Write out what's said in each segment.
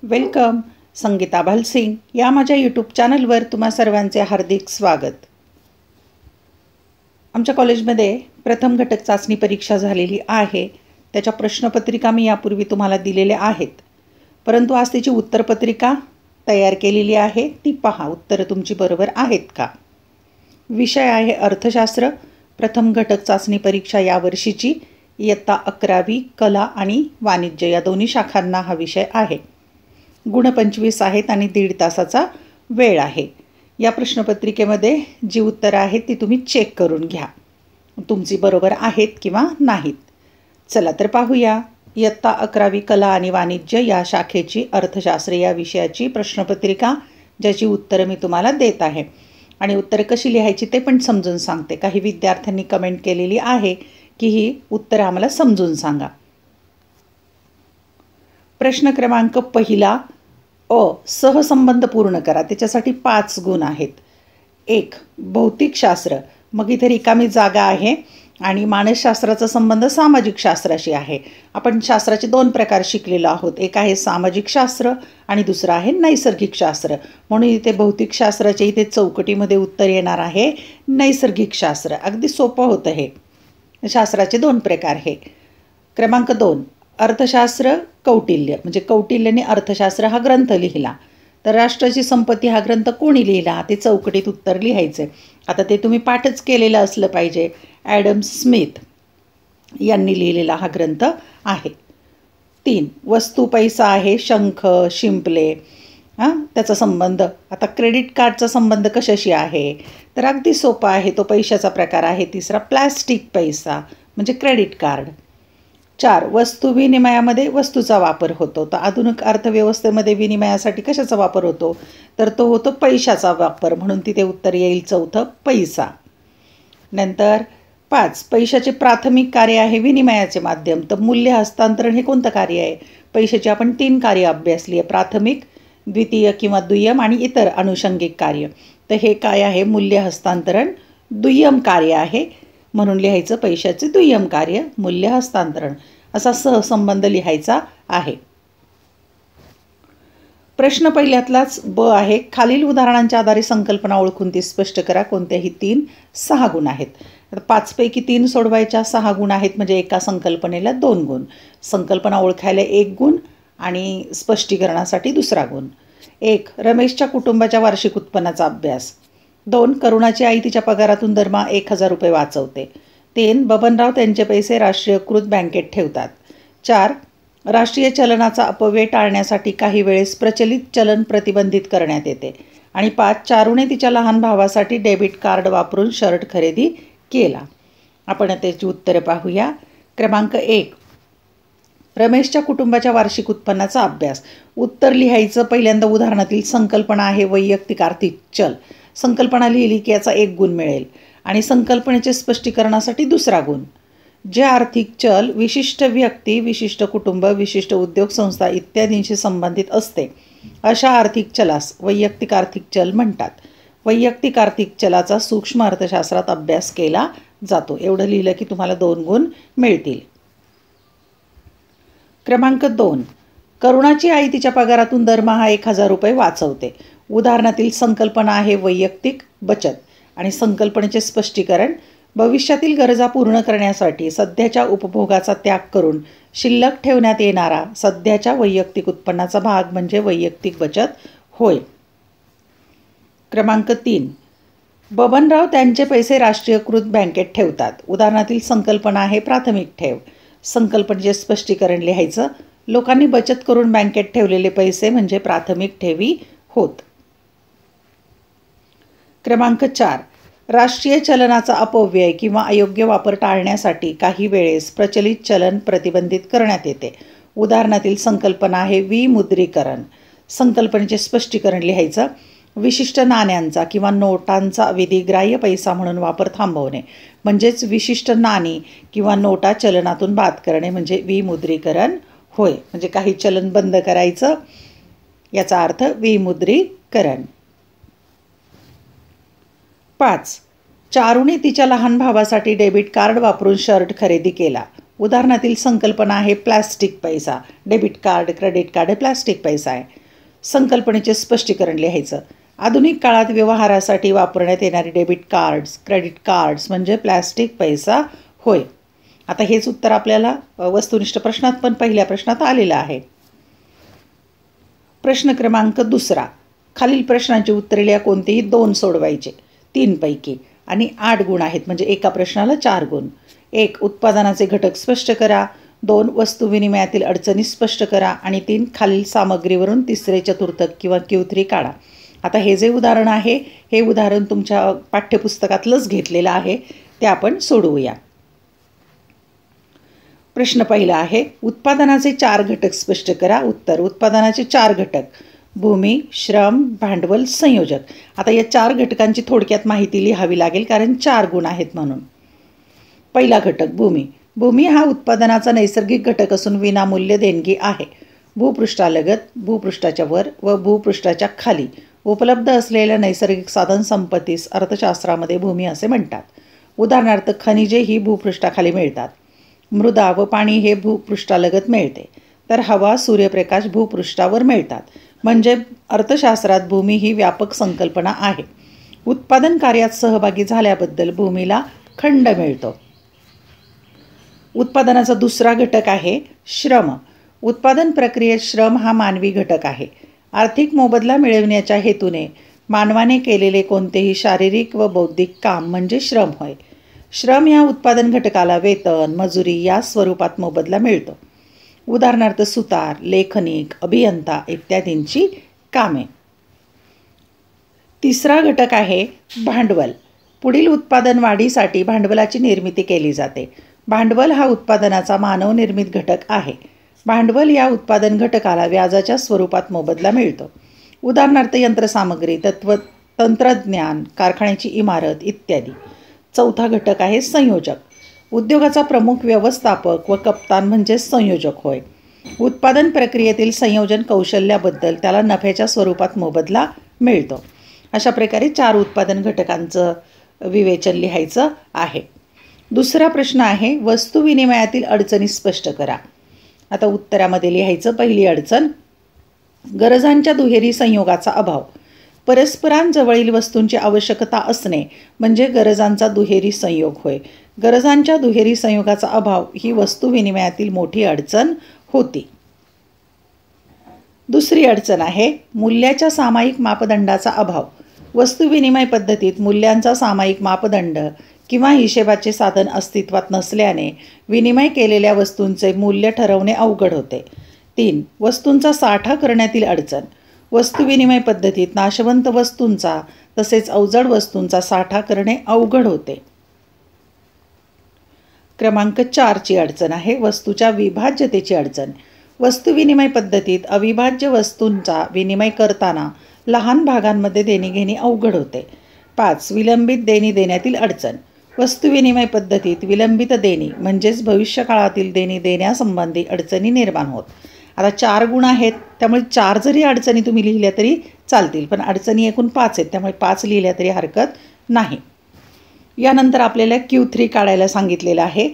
Welcome. Sangeeta Bhalsingh या माझ्या YouTube चॅनलवर तुम्हा सर्वांचे हार्दिक स्वागत. आमच्या कॉलेजमध्ये प्रथम घटक चाचणी परीक्षा झालेली आहे. त्याच्या प्रश्नपत्रिका मी यापूर्वी तुम्हाला दिलेल्या आहेत, परंतु आज त्याची उत्तरपत्रिका तयार केलेली आहे. ती पहा, उत्तरं तुमची बरोबर आहेत का. विषय आहे अर्थशास्त्र. प्रथम घटक चाचणी परीक्षा यावर्षीची इयत्ता 11वी कला आणि वाणिज्य या दोन्ही शाखांना हा विषय आहे. गुण 25 आहेत आणि 1.5 तासाचा वेळ आहे. या प्रश्नपत्रिकेमध्ये जी उत्तरं आहेत ती तुम्ही चेक करून घ्या, तुमची बरोबर आहेत किंवा नाहीत. चला तर पाहूया. इयत्ता 11वी कला आणि वाणिज्य या शाखेची अर्थशास्त्र या विषयाची प्रश्नपत्रिका, ज्याची उत्तरं मी तुम्हाला देत आहे आणि उत्तरं कशी लिहायची ते पण समजून सांगते. काही विद्यार्थ्यांनी कमेंट केलेली आहे की ही उत्तरं आम्हाला समजून सांगा. प्रश्न क्रमांक पहिला, सहसंबंध पूर्ण करा. त्याच्यासाठी 5 गुण आहेत. 1 भौतिकशास्त्र, मग इथे रिकामी जागा आहे आणि मानसशास्त्राचा संबंध सामाजिक शास्त्राशी आहे. आपण शास्त्राचे 2 प्रकार शिकलेलो आहोत. एक आहे सामाजिक शास्त्र आणि दुसरं आहे नैसर्गिक शास्त्र. म्हणून इथे भौतिकशास्त्राच्या इथे चौकटीमध्ये उत्तर येणार आहे नैसर्गिक शास्त्र. अगदी सोपं होतं हे. शास्त्राचे 2 प्रकार हे. क्रमांक 2 अर्थशास्त्र कौटिल्य, म्हणजे कौटिल्याने अर्थशास्त्र हा ग्रंथ लिहिला. तर राष्ट्राची संपत्ती हा ग्रंथ कोणी लिहिला ते चौकटीत उत्तर लिहायचं. आता ते तुम्ही पाठच केलेलं असलं पाहिजे. ॲडम स्मिथ यांनी लिहिलेला हा ग्रंथ आहे. 3 वस्तू पैसा आहे, शंख, शिंपले, त्याचा संबंध. आता क्रेडिट कार्डचा संबंध कशाशी आहे, तर अगदी सोपा आहे, तो पैशाचा प्रकार आहे. 3 प्लॅस्टिक पैसा म्हणजे क्रेडिट कार्ड. 4 वस्तू विनिमयामध्ये वस्तूचा वापर होतो. तर आधुनिक अर्थव्यवस्थेमध्ये विनिमयासाठी कशाचा वापर होतो, तर तो होतो पैशाचा वापर. म्हणून तिथे उत्तर येईल 4 पैसा. नंतर 5 पैशाचे प्राथमिक कार्य आहे विनिमयाचे माध्यम. तर मूल्य हस्तांतरण हे कोणतं कार्य आहे. पैशाची आपण 3 कार्य अभ्यासली आहे, प्राथमिक, द्वितीय किंवा दुय्यम आणि इतर अनुषंगिक कार्य. तर हे काय आहे, मूल्य हस्तांतरण दुय्यम कार्य आहे. म्हणून लिहायचं पैशाचे दुय्यम कार्य मूल्य हस्तांतरण, असा सहसंबंध लिहायचा आहे. प्रश्न पहिल्यातलाच आहे. खालील उदाहरणांच्या आधारे संकल्पना ओळखून ती स्पष्ट करा. कोणत्याही 3 6 गुण आहेत. तर 5 पैकी 3 सोडवायच्या, 6 गुण आहेत म्हणजे एका संकल्पनेला 2 गुण. संकल्पना ओळखायला 1 गुण आणि स्पष्टीकरणासाठी 2 गुण. 1 रमेशच्या कुटुंबाच्या वार्षिक उत्पन्नाचा अभ्यास. 2 करुणाची आई तिच्या पगारातून दरमहा 1000 रुपये वाचवते. 3 बबनराव त्यांचे पैसे राष्ट्रीयकृत बँकेत ठेवतात. 4 राष्ट्रीय चलनाचा अपव्यय टाळण्यासाठी काही वेळेस प्रचलित चलन प्रतिबंधित करण्यात येते. आणि 5 चारूने तिच्या लहान भावासाठी डेबिट कार्ड वापरून शर्ट खरेदी केला. आपण त्याची उत्तरं पाहूया. क्रमांक 1 रमेशच्या कुटुंबाच्या वार्षिक उत्पन्नाचा अभ्यास. उत्तर लिहायचं. पहिल्यांदा उदाहरणातील संकल्पना आहे वैयक्तिक आर्थिक चल. संकल्पना लिहिली की याचा 1 गुण मिळेल आणि संकल्पनेचे स्पष्टीकरणासाठी 2 गुण. जे आर्थिक चल विशिष्ट व्यक्ती, विशिष्ट कुटुंब, विशिष्ट उद्योग संस्था इत्यादींशी संबंधित असते, अशा आर्थिक चलास वैयक्तिक आर्थिक चल म्हणतात. वैयक्तिक आर्थिक चलाचा सूक्ष्म अर्थशास्त्रात अभ्यास केला जातो. एवढं लिहिलं की तुम्हाला 2 गुण मिळतील. क्रमांक 2 करुणाची आई तिच्या पगारातून दरमहा 1000 रुपये वाचवते. उदाहरणातील संकल्पना आहे वैयक्तिक बचत आणि संकल्पनेचे स्पष्टीकरण भविष्यातील गरजा पूर्ण करण्यासाठी सध्याच्या उपभोगाचा त्याग करून शिल्लक ठेवण्यात येणारा सध्याच्या वैयक्तिक उत्पन्नाचा भाग म्हणजे वैयक्तिक बचत होय. क्रमांक 3 बबनराव त्यांचे पैसे राष्ट्रीयकृत बँकेत ठेवतात. उदाहरणातील संकल्पना आहे प्राथमिक ठेव. संकल्पनेचे स्पष्टीकरण लिहायचं. लोकांनी बचत करून बँकेत ठेवलेले पैसे म्हणजे प्राथमिक ठेवी होत. क्रमांक 4 राष्ट्रीय चलनाचा अपव्यय किंवा अयोग्य वापर टाळण्यासाठी काही वेळेस प्रचलित चलन प्रतिबंधित करण्यात येते. उदाहरणातील संकल्पना आहे विमुद्रीकरण. संकल्पनेचे स्पष्टीकरण लिहायचं. विशिष्ट नाण्यांचा किंवा नोटांचा विधिग्राह्य पैसा म्हणून वापर थांबवणे म्हणजेच विशिष्ट नाणी किंवा नोटा चलनातून बाद करणे म्हणजे विमुद्रीकरण होय. म्हणजे काही चलन बंद करायचं, याचा अर्थ विमुद्रीकरण. 5 चारूने तिच्या लहान भावासाठी डेबिट कार्ड वापरून शर्ट खरेदी केला. उदाहरणातील संकल्पना आहे प्लॅस्टिक पैसा. डेबिट कार्ड, क्रेडिट कार्ड हे प्लॅस्टिक पैसा आहे. संकल्पनेचे स्पष्टीकरण लिहायचं. आधुनिक काळात व्यवहारासाठी वापरण्यात येणारे डेबिट कार्ड्स, क्रेडिट कार्ड्स म्हणजे प्लॅस्टिक पैसा होय. आता हेच उत्तर आपल्याला वस्तुनिष्ठ प्रश्नात पण पहिल्या प्रश्नात आलेलं आहे. प्रश्न क्रमांक 2. खालील प्रश्नांची उत्तरे लिहा. कोणतेही 2 सोडवायचे 3 पैकी आणि 8 गुण आहेत म्हणजे एका प्रश्नाला 4 गुण. 1. उत्पादनाचे घटक स्पष्ट करा. 2. वस्तू विनिमयातील अडचणी स्पष्ट करा. आणि 3. खालील सामग्रीवरून तिसरे चतुर्थक किंवा Q3 काढा. आता हे जे उदाहरण आहे हे उदाहरण तुमच्या पाठ्यपुस्तकातलंच घेतलेलं आहे, ते आपण सोडवूया. प्रश्न पहिला आहे उत्पादनाचे 4 घटक स्पष्ट करा. उत्तर उत्पादनाचे 4 घटक भूमी, श्रम, भांडवल, संयोजक. आता या 4 घटकांची थोडक्यात माहिती लिहावी लागेल कारण 4 गुण आहेत म्हणून. पहिला घटक भूमी. भूमी हा उत्पादनाचा नैसर्गिक घटक असून विनामूल्य देणगी आहे. भूपृष्ठालगत, भूपृष्ठाच्या वर व भूपृष्ठाच्या खाली उपलब्ध असलेल्या नैसर्गिक साधन संपत्तीस अर्थशास्त्रामध्ये भूमी असे म्हणतात. उदाहरणार्थ खनिजे ही भूपृष्ठाखाली मिळतात. मृदा व पाणी हे भूपृष्ठालगत मिळते. तर हवा, सूर्यप्रकाश भूपृष्ठावर मिळतात. म्हणजे अर्थशास्त्रात भूमी ही व्यापक संकल्पना आहे. उत्पादन कार्यात सहभागी झाल्याबद्दल भूमीला खंड मिळतो. उत्पादनाचा दुसरा घटक आहे श्रम. उत्पादन प्रक्रियेत श्रम हा मानवी घटक आहे. आर्थिक मोबदला मिळवण्याच्या हेतूने मानवाने केलेले कोणतेही शारीरिक व बौद्धिक काम म्हणजे श्रम होय. श्रम या उत्पादन घटकाला वेतन, मजुरी या स्वरूपात मोबदला मिळतो. उदाहरणार्थ सुतार, लेखनिक, अभियंता इत्यादींची कामे. तिसरा घटक आहे भांडवल. पुढील उत्पादन वाढीसाठी भांडवलाची निर्मिती केली जाते. भांडवल हा उत्पादनाचा मानवनिर्मित घटक आहे. भांडवल या उत्पादन घटकाला व्याजाच्या स्वरूपात मोबदला मिळतो. उदाहरणार्थ यंत्रसामग्री, तंत्रज्ञान, कारखान्याची इमारत इत्यादी. चौथा घटक आहे संयोजक. उद्योगाचा प्रमुख व्यवस्थापक व कप्तान म्हणजे संयोजक होय. उत्पादन प्रक्रियेतील संयोजन कौशल्याबद्दल त्याला नफ्याच्या स्वरूपात मोबदला मिळतो. अशा प्रकारे 4 उत्पादन घटकांचं विवेचन लिहायचं आहे. दुसरा प्रश्न आहे वस्तू विनिमयातील अडचणी स्पष्ट करा. आता उत्तरामध्ये लिहायचं. पहिली अडचण गरजांच्या दुहेरी संयोगाचा अभाव. परस्परांजवळील वस्तूंची आवश्यकता असणे म्हणजे गरजांचा दुहेरी संयोग होय. गरजांच्या दुहेरी संयोगाचा अभाव ही वस्तू विनिमयातील मोठी अडचण होती. दुसरी अडचण आहे मूल्याच्या सामायिक मापदंडाचा अभाव. वस्तू विनिमय पद्धतीत मूल्यांचा सामायिक मापदंड किंवा हिशेबाचे साधन अस्तित्वात नसल्याने विनिमय केलेल्या वस्तूंचे मूल्य ठरवणे अवघड होते. 3. वस्तूंचा साठा करण्यातील अडचण. वस्तू विनिमय पद्धतीत नाशवंत वस्तूंचा तसेच अवजड वस्तूंचा साठा करणे अवघड होते. क्रमांक 4ची अडचण आहे वस्तूच्या विभाज्यतेची अडचण. वस्तू विनिमय पद्धतीत अविभाज्य वस्तूंचा विनिमय करताना लहान भागांमध्ये देणीघेणी अवघड होते. 5. विलंबित देणी देण्यातील अडचण. वस्तू विनिमय पद्धतीत विलंबित देणी म्हणजेच भविष्यकाळातील देणी देण्यासंबंधी अडचणी निर्माण होत. आता 4 गुण आहेत त्यामुळे 4 जरी अडचणी तुम्ही लिहिल्या तरी चालतील, पण अडचणी एकूण 5 आहेत त्यामुळे 5 लिहिल्या तरी हरकत नाही. यानंतर आपल्याला Q3 काढायला सांगितलेलं आहे.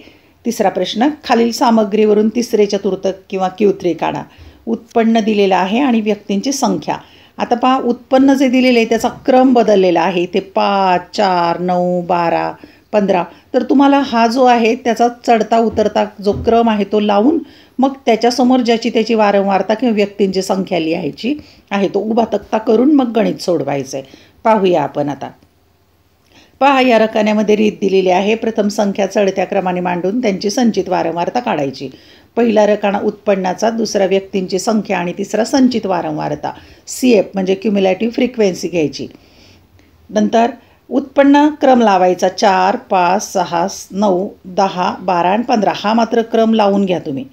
तिसरा प्रश्न खालील सामग्रीवरून तिसरे चतुर्थक किंवा Q3 काढा. उत्पन्न दिलेलं आहे आणि व्यक्तींची संख्या. आता पहा उत्पन्न जे दिलेलं आहे त्याचा क्रम बदललेला आहे. इथे 5, 4, 9, 12, 15. तर तुम्हाला हा जो आहे त्याचा चढता उतरता जो क्रम आहे तो लावून मग त्याच्यासमोर ज्याची त्याची वारंवारता किंवा व्यक्तींची संख्या लिहायची आहे. तो उभा तक्ता करून मग गणित सोडवायचं आहे. पाहूया आपण आता. पहा या रकान्यामध्ये रीत दिलेली आहे. प्रथम संख्या चढत्या क्रमाने मांडून त्यांची संचित वारंवारता काढायची. पहिला रकाना उत्पन्नाचा, दुसरा व्यक्तींची संख्या आणि तिसरा संचित वारंवारता CF म्हणजे क्युम्युलेटिव्ह फ्रिक्वेन्सी घ्यायची. नंतर उत्पन्न क्रम लावायचा 4, 5, 6, 9, 10, 12 आणि 15. हा मात्र क्रम लावून घ्या तुम्ही.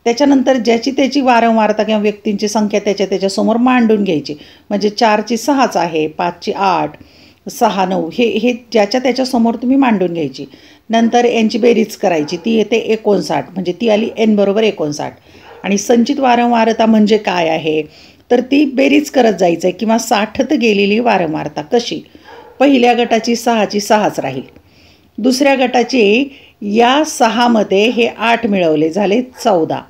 त्याच्यानंतर ज्याची त्याची वारंवारता किंवा व्यक्तींची संख्या त्याच्यासमोर मांडून घ्यायची. म्हणजे 4ची 6च आहे, 5ची 8, 6, 9 हे ज्याच्या त्याच्यासमोर तुम्ही मांडून घ्यायची. नंतर यांची बेरीज करायची. ती येते 59 म्हणजे ती आली n बरोबर 59. आणि संचित वारंवारता म्हणजे काय आहे तर ती बेरीज करत जायचं आहे किंवा साठत गेलेली वारंवारता. कशी पहिल्या गटाची 6ची 6च राहील. दुसऱ्या गटाची या 6मध्ये हे 8 मिळवले झाले 14.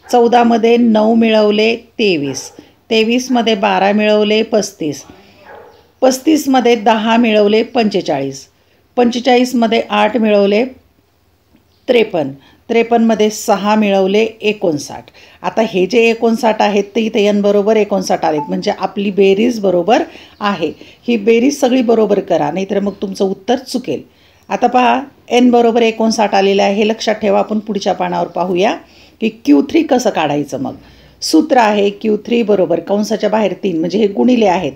14मध्ये 9 मिळवले 23. 23मध्ये 12 मिळवले 35. 35मध्ये 10 मिळवले 45. 45मध्ये 8 मिळवले 53. 53मध्ये 6 मिळवले 59. आता हे जे 59 आहेत ते इथे n बरोबर 59 आलेत, म्हणजे आपली बेरीज बरोबर आहे. ही बेरीज सगळी बरोबर करा, नाहीतर मग तुमचं उत्तर चुकेल. आता पहा, n बरोबर 59 आलेलं आहे. हे लक्षात ठेवा. आपण पुढच्या पानावर पाहूया की Q3 कसं काढायचं. मग सूत्र आहे Q3 बरोबर कंसाच्या बाहेर 3, म्हणजे हे गुणिले आहेत.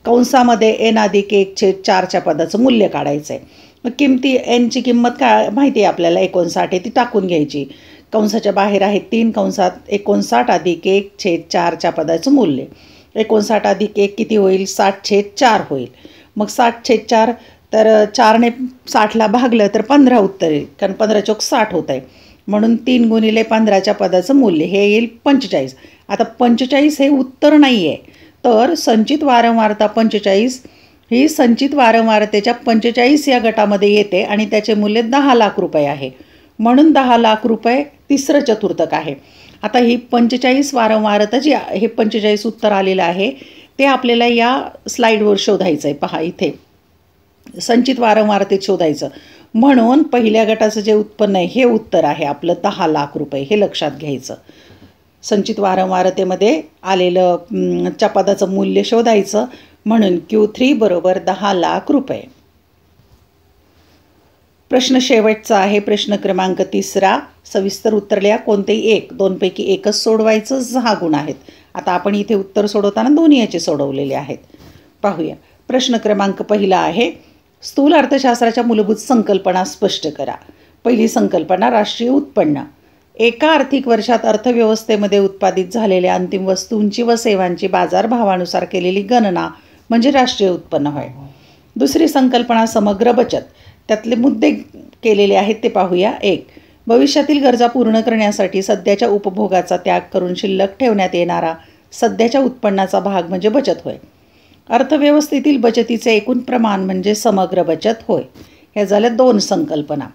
कंसामध्ये n अधिक 1/4च्या पदाचं मूल्य काढायचं आहे. मग किमती nची किंमत काय माहिती आहे आपल्याला 59 आहे, ती टाकून घ्यायची. कंसाच्या बाहेर आहे 3, कंसात 59 अधिक 1/4च्या पदाचं मूल्य. 59 अधिक 1 किती होईल? 60/4 होईल. मग 60/4 तर 4ने 60ला भागलं तर 15 उत्तर येईल, कारण 15 चौक 60 होत आहे. म्हणून 3 गुणिले 15च्या पदाचं मूल्य हे येईल 45. आता 45 हे उत्तर नाही आहे, तर संचित वारंवारता 45 ही संचित वारंवारतेच्या 45 या गटामध्ये येते आणि त्याचे मूल्य 10 लाख रुपये आहे. म्हणून 10 लाख रुपये तिसरं चतुर्थक आहे. आता ही 45 वारंवारता जी हे 45 उत्तर आलेलं आहे ते आपल्याला या स्लाईडवर शोधायचं आहे. पहा, इथे संचित वारंवारतेत शोधायचं. म्हणून पहिल्या गटाचं जे उत्पन्न आहे हे उत्तर आहे आपलं 10 लाख रुपये. हे लक्षात घ्यायचं. संचित वारंवारतेमध्ये आलेलं च्या पदाचं मूल्य शोधायचं. म्हणून Q3 बरोबर 10 लाख रुपये. प्रश्न शेवटचा आहे. प्रश्न क्रमांक 3. सविस्तर उत्तर लिहा. कोणतेही एक, दोनपैकी एकच सोडवायचं. 6 गुण आहेत. आता आपण इथे उत्तर सोडवताना दोन्ही याचे सोडवलेले आहेत. पाहूया. प्रश्न क्रमांक 1 आहे. स्थूल अर्थशास्त्राच्या मूलभूत संकल्पना स्पष्ट करा. पहिली संकल्पना, राष्ट्रीय उत्पन्न. एका आर्थिक वर्षात अर्थव्यवस्थेमध्ये उत्पादित झालेल्या अंतिम वस्तूंची व सेवांची बाजारभावानुसार केलेली गणना म्हणजे राष्ट्रीय उत्पन्न होय. दुसरी संकल्पना, समग्र बचत. त्यातले मुद्दे केलेले आहेत ते पाहूया. 1. भविष्यातील गरजा पूर्ण करण्यासाठी सध्याच्या उपभोगाचा त्याग करून शिल्लक ठेवण्यात येणारा सध्याच्या उत्पन्नाचा भाग म्हणजे बचत होय. अर्थव्यवस्थेतील बचतीचे एकूण प्रमाण म्हणजे समग्र बचत होय. ह्या झाल्या 2 संकल्पना.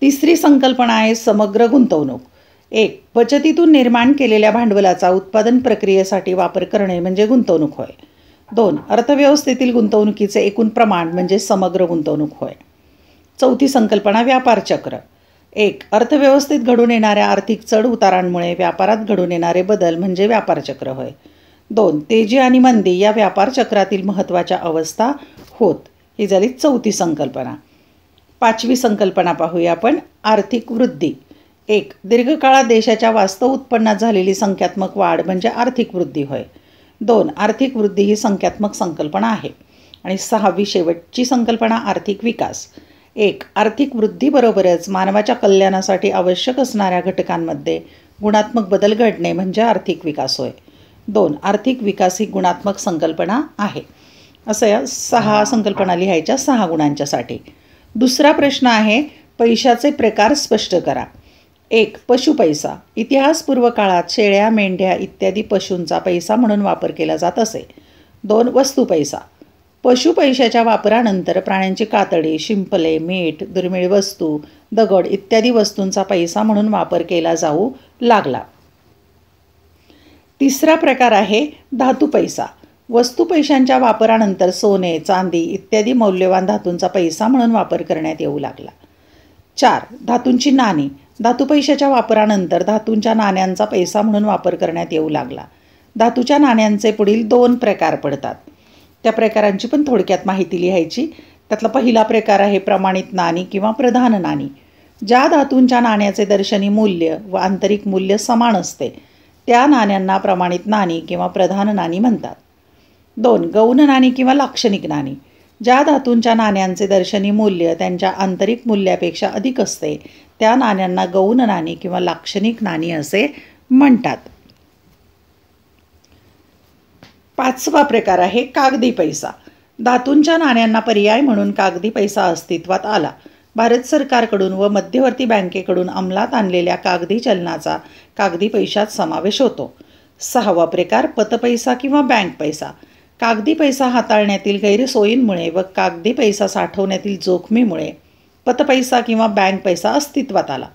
तिसरी संकल्पना आहे समग्र गुंतवणूक. 1. बचतीतून निर्माण केलेल्या भांडवलाचा उत्पादन प्रक्रियेसाठी वापर करणे म्हणजे गुंतवणूक होय. 2. अर्थव्यवस्थेतील गुंतवणुकीचे एकूण प्रमाण म्हणजे समग्र गुंतवणूक होय. चौथी संकल्पना, व्यापार चक्र. 1. अर्थव्यवस्थेत घडून येणाऱ्या आर्थिक चढ उतारांमुळे व्यापारात घडून येणारे बदल म्हणजे व्यापार चक्र होय. 2. तेजी आणि मंदी या व्यापार चक्रातील महत्त्वाच्या अवस्था होत. ही झाली चौथी संकल्पना. 5वी संकल्पना पाहूया आपण. आर्थिक वृद्धी. 1. दीर्घकाळात देशाच्या वास्तव उत्पन्नात झालेली संख्यात्मक वाढ म्हणजे आर्थिक वृद्धी होय. 2. आर्थिक वृद्धी ही संख्यात्मक संकल्पना आहे. आणि 6वी शेवटची संकल्पना, आर्थिक विकास. 1. आर्थिक वृद्धीबरोबरच मानवाच्या कल्याणासाठी आवश्यक असणाऱ्या घटकांमध्ये गुणात्मक बदल घडणे म्हणजे आर्थिक विकास होय. 2. आर्थिक विकास ही गुणात्मक संकल्पना आहे. असं या 6 संकल्पना लिहायच्या 6 गुणांच्यासाठी. दुसरा प्रश्न आहे, पैशाचे प्रकार स्पष्ट करा. 1. पशुपैसा. इतिहासपूर्व काळात शेळ्या, मेंढ्या इत्यादी पशूंचा पैसा म्हणून वापर केला जात असे. 2. वस्तुपैसा. पशुपैशाच्या वापरानंतर प्राण्यांची कातडी, शिंपले, मीठ, दुर्मिळ वस्तू, दगड इत्यादी वस्तूंचा पैसा म्हणून वापर केला जाऊ लागला. तिसरा प्रकार आहे धातू पैसा. वस्तू पैशांच्या वापरानंतर सोने, चांदी इत्यादी मौल्यवान धातूंचा पैसा म्हणून वापर करण्यात येऊ लागला. 4. धातूंची नाणी. धातू पैशाच्या वापरानंतर धातूंच्या नाण्यांचा पैसा म्हणून वापर करण्यात येऊ लागला. धातूच्या नाण्यांचे पुढील 2 प्रकार पडतात. त्या प्रकारांची पण थोडक्यात माहिती लिहायची. त्यातला पहिला प्रकार आहे प्रमाणित नाणी किंवा प्रधान नाणी. ज्या धातूंच्या नाण्याचे दर्शनी मूल्य व आंतरिक मूल्य समान असते त्या नाण्यांना प्रमाणित नाणी किंवा प्रधान नाणी म्हणतात. 2. गौण नाणी किंवा लाक्षणिक नाणी. ज्या धातूंच्या नाण्यांचे दर्शनी मूल्य त्यांच्या आंतरिक मूल्यापेक्षा अधिक असते त्या नाण्यांना गौण नाणी किंवा लाक्षणिक नाणी असे म्हणतात. 5वा प्रकार आहे कागदी पैसा. धातूंच्या नाण्यांना पर्याय म्हणून कागदी पैसा अस्तित्वात आला. भारत सरकारकडून व मध्यवर्ती बँकेकडून अंमलात आणलेल्या कागदी चलनाचा कागदी पैशात समावेश होतो. 6वा प्रकार पतपैसा किंवा बँक पैसा. कागदी पैसा हाताळण्यातील गैरसोयींमुळे व कागदी पैसा साठवण्यातील जोखमीमुळे पतपैसा किंवा बँक पैसा अस्तित्वात आला.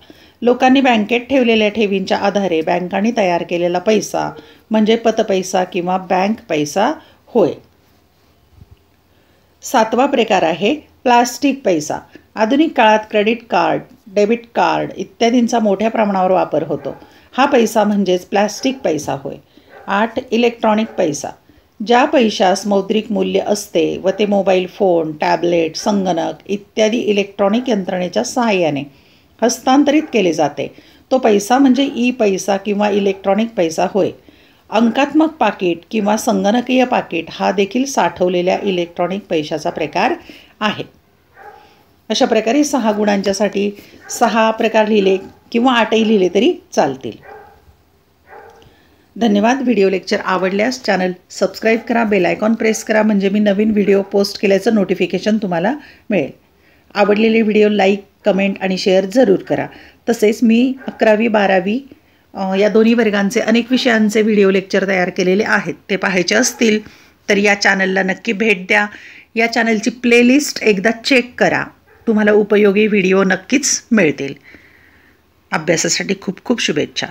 लोकांनी बँकेत ठेवलेल्या ठेवींच्या आधारे बँकांनी तयार केलेला पैसा म्हणजे पतपैसा किंवा बँक पैसा होय. 7वा प्रकार आहे प्लास्टिक पैसा. आधुनिक काळात क्रेडिट कार्ड, डेबिट कार्ड इत्यादींचा मोठ्या प्रमाणावर वापर होतो. हा पैसा म्हणजेच प्लास्टिक पैसा होय. 8. इलेक्ट्रॉनिक पैसा. ज्या पैशास मौद्रिक मूल्य असते व ते मोबाईल फोन, टॅबलेट, संगणक इत्यादी इलेक्ट्रॉनिक यंत्रणेच्या सहाय्याने हस्तांतरित केले जाते, तो पैसा म्हणजे ई पैसा किंवा इलेक्ट्रॉनिक पैसा होय. अंकात्मक पाकिट किंवा संगणकीय पाकिट हा देखील साठवलेल्या इलेक्ट्रॉनिक पैशाचा प्रकार आहे. अशा प्रकारे 6 गुणांच्यासाठी 6 प्रकार लिहिले किंवा 8ही लिहिले तरी चालतील. धन्यवाद. व्हिडिओ लेक्चर आवडल्यास चॅनल सबस्क्राईब करा, बेल आयकॉन प्रेस करा म्हणजे मी नवीन व्हिडिओ पोस्ट केल्याचं नोटिफिकेशन तुम्हाला मिळेल. आवडलेले व्हिडिओ लाईक, कमेंट आणि शेअर जरूर करा. तसेच मी 11वी 12वी या दोन्ही वर्गांचे अनेक विषयांचे व्हिडिओ लेक्चर तयार केलेले आहेत. ते पाहायचे असतील तर या चॅनलला नक्की भेट द्या. या चॅनलची प्लेलिस्ट एकदा चेक करा. तुम्हाला उपयोगी व्हिडिओ नक्कीच मिळतील. अभ्यासासाठी खूप खूप शुभेच्छा.